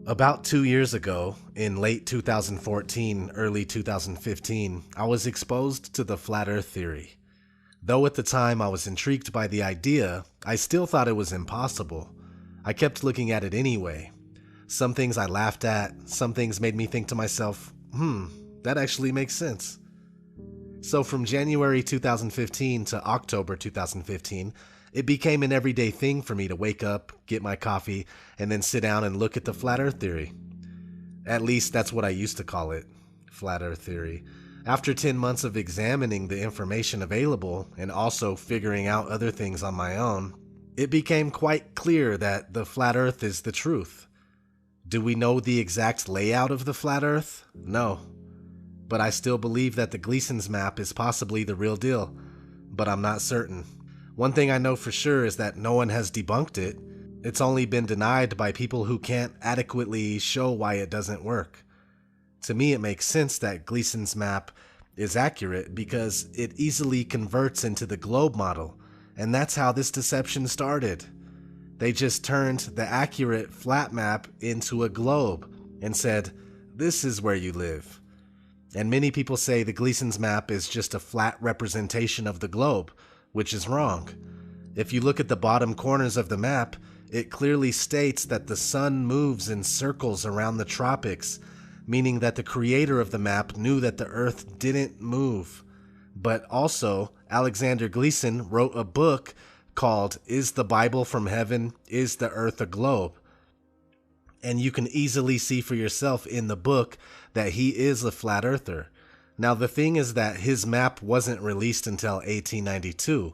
About 2 years ago, in late 2014, early 2015, I was exposed to the flat earth theory. Though at the time I was intrigued by the idea, I still thought it was impossible. I kept looking at it anyway. Some things I laughed at, some things made me think to myself, that actually makes sense. So from January 2015 to October 2015, it became an everyday thing for me to wake up, get my coffee, and then sit down and look at the flat earth theory. At least that's what I used to call it, flat earth theory. After 10 months of examining the information available and also figuring out other things on my own, it became quite clear that the flat earth is the truth. Do we know the exact layout of the flat earth? No. But I still believe that the Gleason's map is possibly the real deal, but I'm not certain. One thing I know for sure is that no one has debunked it. It's only been denied by people who can't adequately show why it doesn't work. To me, it makes sense that Gleason's map is accurate because it easily converts into the globe model, and that's how this deception started. They just turned the accurate flat map into a globe and said, "This is where you live." And many people say the Gleason's map is just a flat representation of the globe, which is wrong. If you look at the bottom corners of the map, it clearly states that the sun moves in circles around the tropics, meaning that the creator of the map knew that the earth didn't move. But also, Alexander Gleason wrote a book called Is the Bible from Heaven? Is the Earth a Globe? And you can easily see for yourself in the book that he is a flat earther. Now the thing is that his map wasn't released until 1892,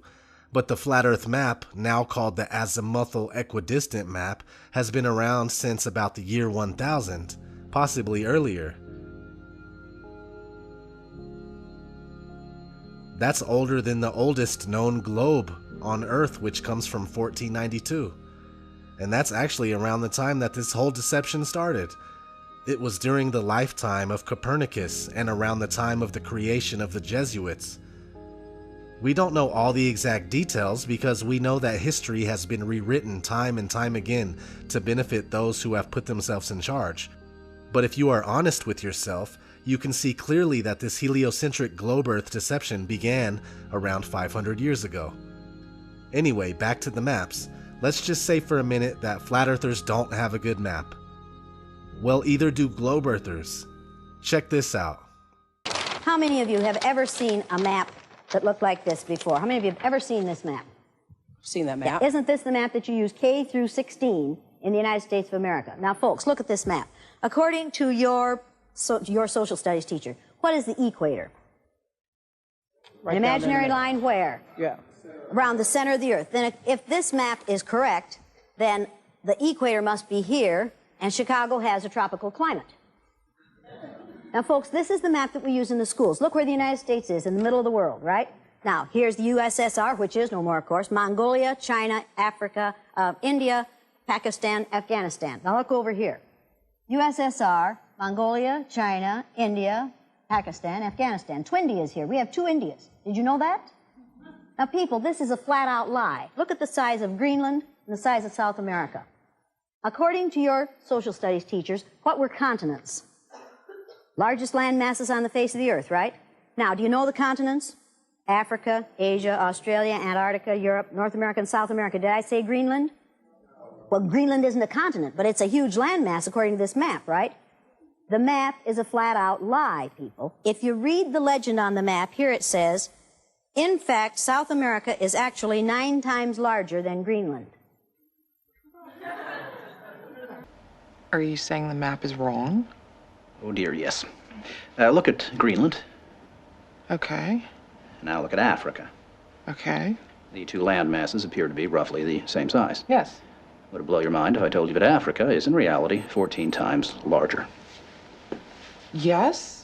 but the flat earth map, now called the azimuthal equidistant map, has been around since about the year 1000, possibly earlier. That's older than the oldest known globe on Earth, which comes from 1492. And that's actually around the time that this whole deception started. It was during the lifetime of Copernicus and around the time of the creation of the Jesuits. We don't know all the exact details because we know that history has been rewritten time and time again to benefit those who have put themselves in charge. But if you are honest with yourself, you can see clearly that this heliocentric globe Earth deception began around 500 years ago. Anyway, back to the maps. Let's just say for a minute that flat earthers don't have a good map. Well, either do globe earthers. Check this out. How many of you have ever seen a map that looked like this before? How many of you have ever seen this map? Seen that map. Yeah. Isn't this the map that you use K through 16 in the United States of America? Now, folks, look at this map. According to your social studies teacher, what is the equator? Right. An imaginary line where? Yeah. Around the center of the Earth. Then if this map is correct, then the equator must be here, and Chicago has a tropical climate. Now, folks, this is the map that we use in the schools. Look where the United States is, in the middle of the world, right? Now, here's the USSR, which is no more, of course, Mongolia, China, Africa, India, Pakistan, Afghanistan. Now, look over here. USSR, Mongolia, China, India, Pakistan, Afghanistan. Two Indias here. We have two Indias. Did you know that? Now, people, this is a flat-out lie. Look at the size of Greenland and the size of South America. According to your social studies teachers, what were continents? Largest land masses on the face of the Earth, right? Now, do you know the continents? Africa, Asia, Australia, Antarctica, Europe, North America, and South America. Did I say Greenland? Well, Greenland isn't a continent, but it's a huge landmass according to this map, right? The map is a flat-out lie, people. If you read the legend on the map, here it says, in fact, South America is actually 9 times larger than Greenland. Are you saying the map is wrong? Oh dear, yes. Look at Greenland. Okay. Now look at Africa. Okay. The two land masses appear to be roughly the same size. Yes. Would it blow your mind if I told you that Africa is in reality 14 times larger? Yes.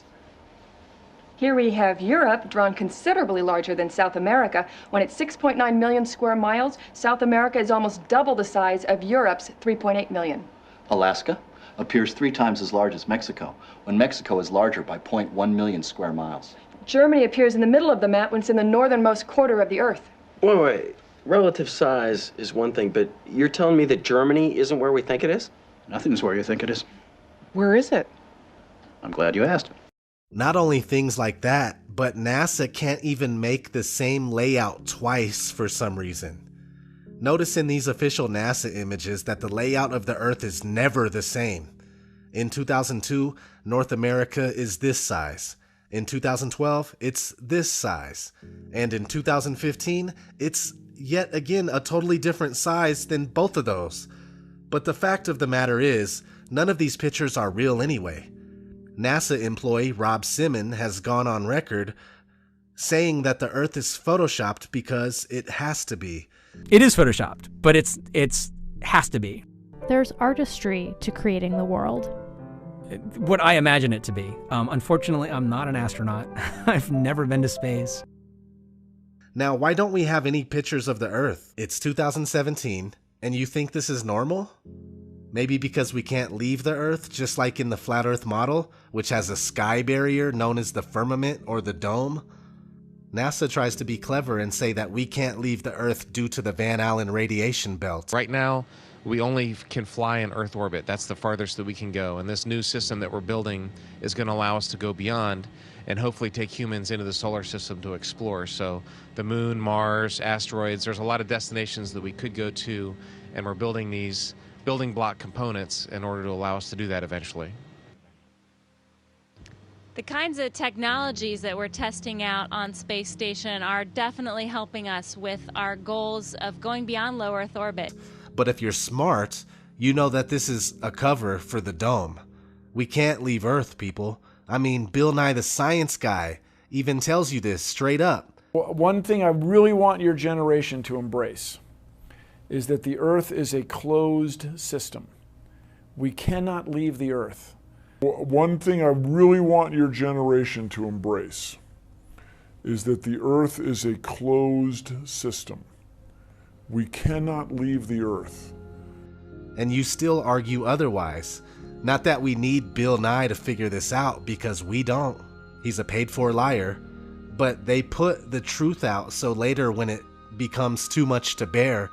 Here we have Europe, drawn considerably larger than South America. When it's 6.9 million square miles, South America is almost double the size of Europe's 3.8 million. Alaska appears 3 times as large as Mexico, when Mexico is larger by 0.1 million square miles. Germany appears in the middle of the map when it's in the northernmost quarter of the Earth. Wait. Relative size is one thing, but you're telling me that Germany isn't where we think it is? Nothing's where you think it is. Where is it? I'm glad you asked. Not only things like that, but NASA can't even make the same layout twice for some reason. Notice in these official NASA images that the layout of the Earth is never the same. In 2002, North America is this size. In 2012, it's this size. And in 2015, it's yet again a totally different size than both of those. But the fact of the matter is, none of these pictures are real anyway. NASA employee Rob Simon has gone on record saying that the Earth is photoshopped because it has to be. It is photoshopped, but it's has to be. There's artistry to creating the world. What I imagine it to be. Unfortunately, I'm not an astronaut. I've never been to space. Now, why don't we have any pictures of the Earth? It's 2017, and you think this is normal? Maybe because we can't leave the Earth, just like in the flat Earth model, which has a sky barrier known as the firmament or the dome? NASA tries to be clever and say that we can't leave the Earth due to the Van Allen radiation belt. Right now, we only can fly in Earth orbit. That's the farthest that we can go. And this new system that we're building is going to allow us to go beyond and hopefully take humans into the solar system to explore. So the moon, Mars, asteroids, there's a lot of destinations that we could go to, and we're building these building block components in order to allow us to do that eventually. The kinds of technologies that we're testing out on Space Station are definitely helping us with our goals of going beyond low Earth orbit. But if you're smart, you know that this is a cover for the dome. We can't leave Earth, people. I mean, Bill Nye the Science Guy even tells you this straight up. One thing I really want your generation to embrace is that the Earth is a closed system. We cannot leave the Earth. One thing I really want your generation to embrace is that the Earth is a closed system. We cannot leave the Earth. And you still argue otherwise. Not that we need Bill Nye to figure this out, because we don't. He's a paid-for liar. But they put the truth out so later when it becomes too much to bear,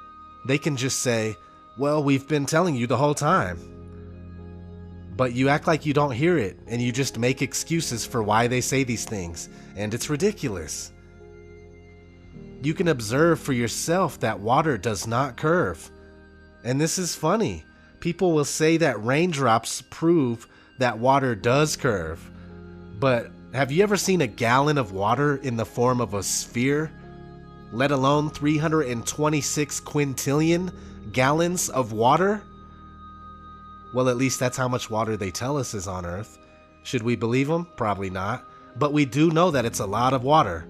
they can just say, well, we've been telling you the whole time. But you act like you don't hear it, and you just make excuses for why they say these things, and it's ridiculous. You can observe for yourself that water does not curve. And this is funny. People will say that raindrops prove that water does curve. But have you ever seen a gallon of water in the form of a sphere? Let alone 326 quintillion gallons of water? Well, at least that's how much water they tell us is on Earth. Should we believe them? Probably not. But we do know that it's a lot of water.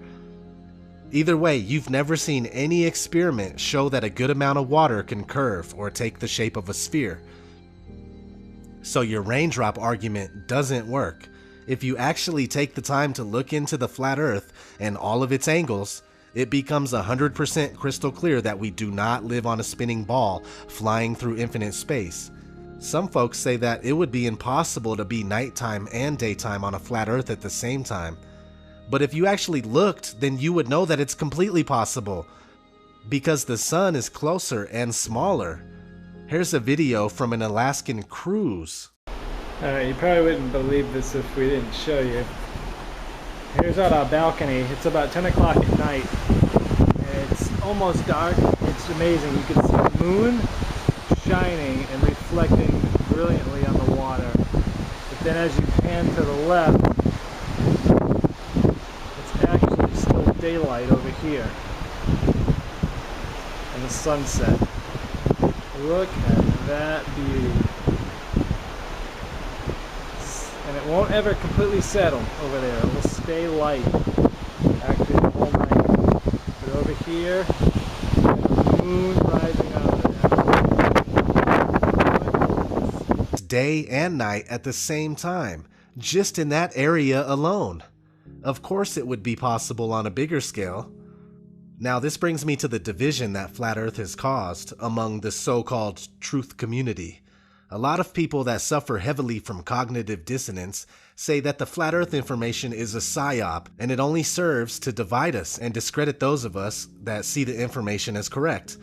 Either way, you've never seen any experiment show that a good amount of water can curve or take the shape of a sphere. So your raindrop argument doesn't work. If you actually take the time to look into the flat Earth and all of its angles, it becomes 100% crystal clear that we do not live on a spinning ball flying through infinite space. Some folks say that it would be impossible to be nighttime and daytime on a flat Earth at the same time. But if you actually looked, then you would know that it's completely possible, because the sun is closer and smaller. Here's a video from an Alaskan cruise. You probably wouldn't believe this if we didn't show you. Here's out our balcony. It's about 10 o'clock at night. It's almost dark. It's amazing. You can see the moon shining and reflecting brilliantly on the water. But then as you pan to the left, it's actually still daylight over here. And the sunset. Look at that beauty. And it won't ever completely settle over there. It will stay light actually the whole night. But over here, the moon rising out of there. Day and night at the same time, just in that area alone. Of course it would be possible on a bigger scale. Now this brings me to the division that Flat Earth has caused among the so-called truth community. A lot of people that suffer heavily from cognitive dissonance say that the Flat Earth information is a psyop and it only serves to divide us and discredit those of us that see the information as correct.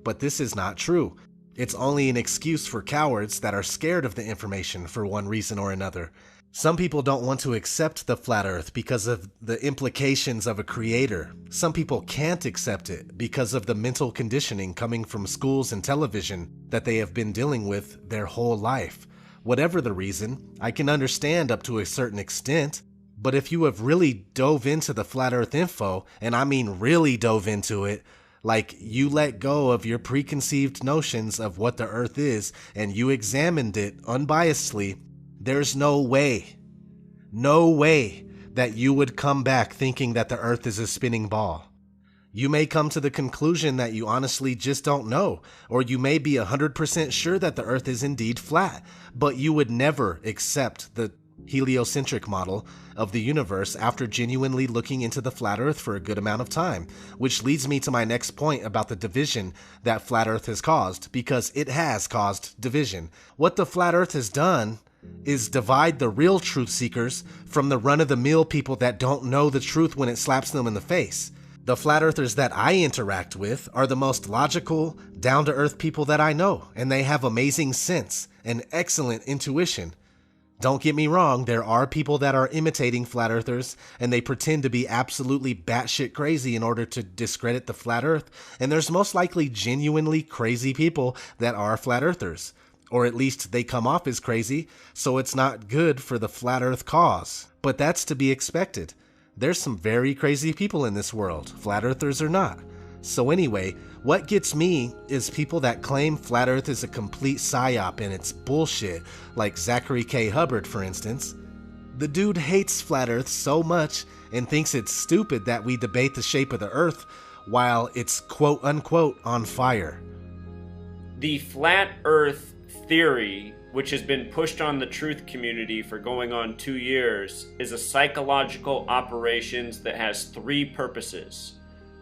But this is not true. It's only an excuse for cowards that are scared of the information for one reason or another. Some people don't want to accept the flat earth because of the implications of a creator. Some people can't accept it because of the mental conditioning coming from schools and television that they have been dealing with their whole life. Whatever the reason, I can understand up to a certain extent, but if you have really dove into the flat earth info, and I mean really dove into it, like you let go of your preconceived notions of what the earth is and you examined it unbiasedly, there's no way that you would come back thinking that the earth is a spinning ball. You may come to the conclusion that you honestly just don't know, or you may be 100% sure that the earth is indeed flat, but you would never accept the heliocentric model of the universe after genuinely looking into the flat earth for a good amount of time, which leads me to my next point about the division that flat earth has caused, because it has caused division. What the flat earth has done is divide the real truth seekers from the run-of-the-mill people that don't know the truth when it slaps them in the face. The flat earthers that I interact with are the most logical, down-to-earth people that I know, and they have amazing sense and excellent intuition. Don't get me wrong, there are people that are imitating flat earthers and they pretend to be absolutely batshit crazy in order to discredit the flat earth, and there's most likely genuinely crazy people that are flat earthers. Or at least they come off as crazy, so it's not good for the flat earth cause. But that's to be expected. There's some very crazy people in this world, flat earthers or not. So anyway, what gets me is people that claim flat earth is a complete psyop and it's bullshit, like Zachary K. Hubbard, for instance. The dude hates flat earth so much and thinks it's stupid that we debate the shape of the earth while it's quote unquote on fire. The flat earth theory, which has been pushed on the truth community for going on 2 years, is a psychological operation that has 3 purposes.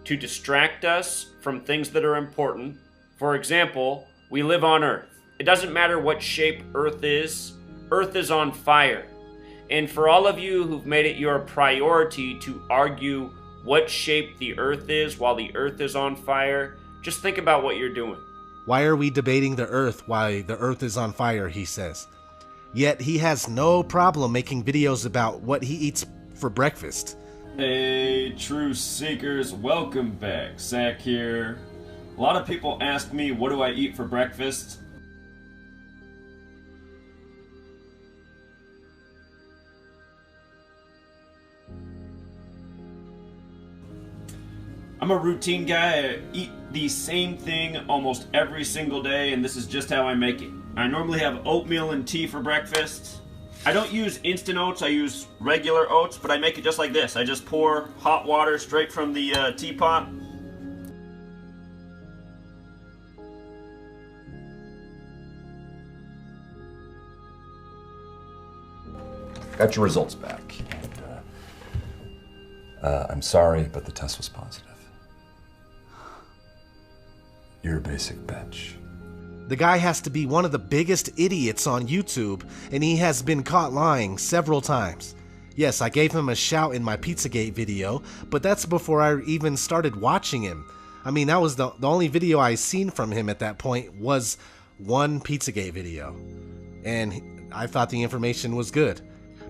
To distract us from things that are important. For example, we live on Earth. It doesn't matter what shape Earth is on fire. And for all of you who've made it your priority to argue what shape the Earth is while the Earth is on fire, just think about what you're doing. Why are we debating the earth while the earth is on fire, he says. Yet he has no problem making videos about what he eats for breakfast. Hey, truth seekers, welcome back. Zach here. A lot of people ask me, what do I eat for breakfast? I'm a routine guy. I eat the same thing almost every single day, and this is just how I make it. I normally have oatmeal and tea for breakfast. I don't use instant oats, I use regular oats, but I make it just like this. I just pour hot water straight from the teapot. Got your results back. And, I'm sorry, but the test was positive. You're a basic bitch. The guy has to be one of the biggest idiots on YouTube, and he has been caught lying several times. Yes, I gave him a shout in my Pizzagate video, but that's before I even started watching him. I mean, that was the only video I seen from him at that point was one Pizzagate video. And I thought the information was good.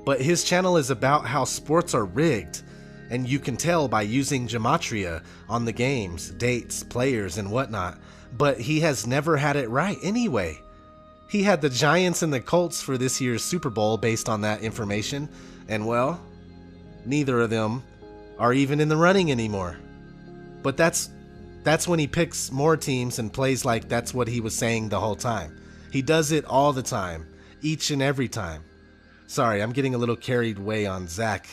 But his channel is about how sports are rigged, and you can tell by using gematria on the games, dates, players, and whatnot. But he has never had it right anyway. He had the Giants and the Colts for this year's Super Bowl based on that information, and well, neither of them are even in the running anymore. But that's when he picks more teams and plays like that's what he was saying the whole time. He does it all the time, each and every time. Sorry, I'm getting a little carried away on Zach.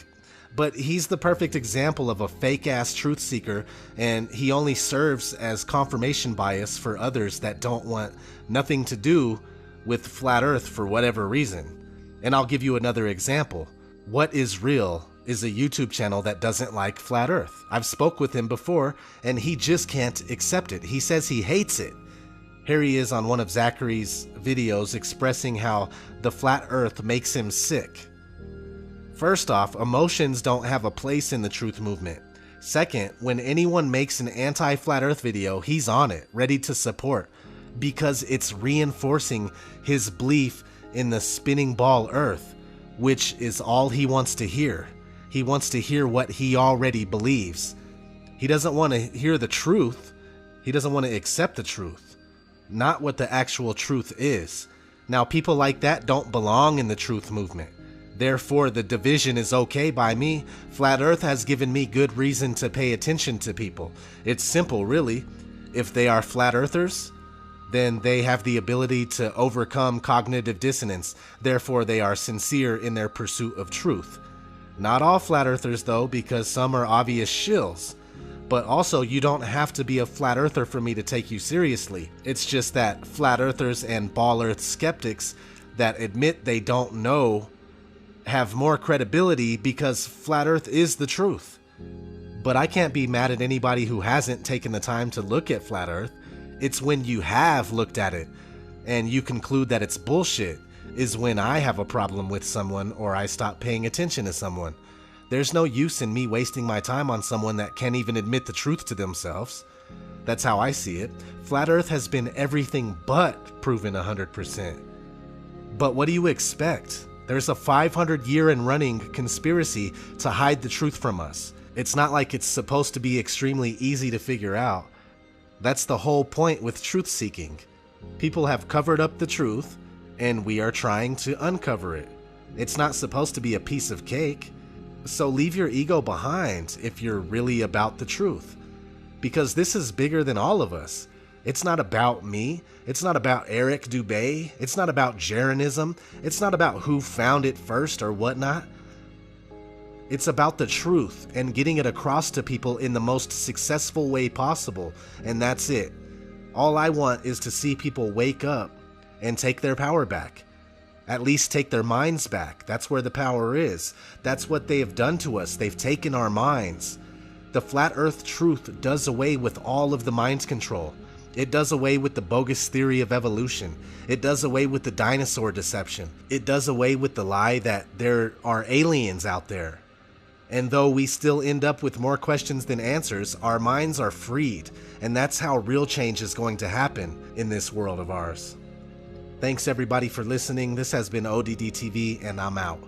But he's the perfect example of a fake-ass truth seeker, and he only serves as confirmation bias for others that don't want nothing to do with flat earth for whatever reason. And I'll give you another example. What Is Real is a YouTube channel that doesn't like flat earth. I've spoke with him before, and he just can't accept it. He says he hates it. Here he is on one of Zachary's videos expressing how the flat earth makes him sick. First off, emotions don't have a place in the truth movement. Second, when anyone makes an anti-flat earth video, he's on it, ready to support. because it's reinforcing his belief in the spinning ball Earth, which is all he wants to hear. He wants to hear what he already believes. He doesn't want to hear the truth. He doesn't want to accept the truth, not what the actual truth is. Now, people like that don't belong in the truth movement. Therefore, the division is okay by me. Flat Earth has given me good reason to pay attention to people. It's simple, really. If they are flat earthers, then they have the ability to overcome cognitive dissonance. Therefore, they are sincere in their pursuit of truth. Not all flat earthers, though, because some are obvious shills. But also, you don't have to be a flat earther for me to take you seriously. It's just that flat earthers and ball earth skeptics that admit they don't know have more credibility because flat earth is the truth. But I can't be mad at anybody who hasn't taken the time to look at flat earth. It's when you have looked at it and you conclude that it's bullshit is when I have a problem with someone or I stop paying attention to someone. There's no use in me wasting my time on someone that can't even admit the truth to themselves. That's how I see it. Flat Earth has been everything but proven 100%. But what do you expect? There's a 500-year and running conspiracy to hide the truth from us. It's not like it's supposed to be extremely easy to figure out. That's the whole point with truth-seeking. People have covered up the truth, and we are trying to uncover it. It's not supposed to be a piece of cake. So leave your ego behind if you're really about the truth. Because this is bigger than all of us. It's not about me. It's not about Eric Dubé. It's not about Jeranism. It's not about who found it first or whatnot. It's about the truth and getting it across to people in the most successful way possible. And that's it. All I want is to see people wake up and take their power back. At least take their minds back. That's where the power is. That's what they have done to us. They've taken our minds. The flat earth truth does away with all of the mind control. It does away with the bogus theory of evolution. It does away with the dinosaur deception. It does away with the lie that there are aliens out there. And though we still end up with more questions than answers, our minds are freed. And that's how real change is going to happen in this world of ours. Thanks everybody for listening. This has been ODD TV, and I'm out.